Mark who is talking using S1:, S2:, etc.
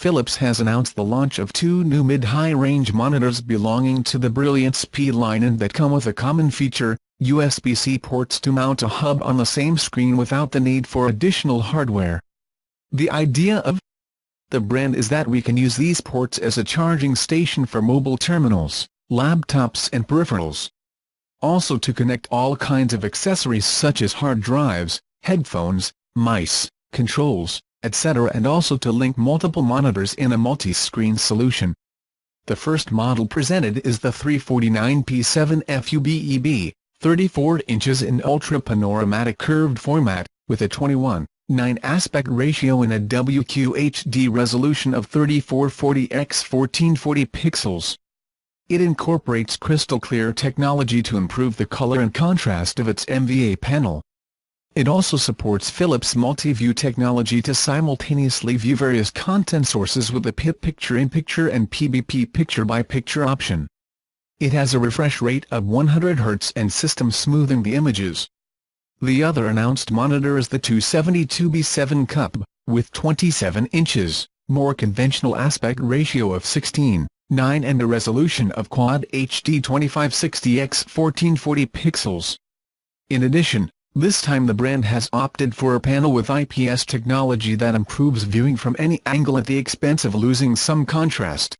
S1: Philips has announced the launch of two new mid-high range monitors belonging to the Brilliance P line and that come with a common feature: USB-C ports to mount a hub on the same screen without the need for additional hardware. The idea of the brand is that we can use these ports as a charging station for mobile terminals, laptops and peripherals. Also to connect all kinds of accessories such as hard drives, headphones, mice, controls, etc., and also to link multiple monitors in a multi-screen solution. The first model presented is the 349p7 FUBEB, 34 inches in ultra-panoramatic curved format, with a 21:9 aspect ratio and a WQHD resolution of 3440 x 1440 pixels. It incorporates CrystalClear technology to improve the color and contrast of its MVA panel. It also supports Philips MultiView technology to simultaneously view various content sources with the PiP Picture in Picture and PbP Picture-by-Picture option. It has a refresh rate of 100 Hz and system smoothing the images. The other announced monitor is the 272b7 CuP, with 27 inches, more conventional aspect ratio of 16:9 and a resolution of Quad HD 2560 x 1440 pixels. In addition, this time the brand has opted for a panel with IPS technology that improves viewing from any angle at the expense of losing some contrast.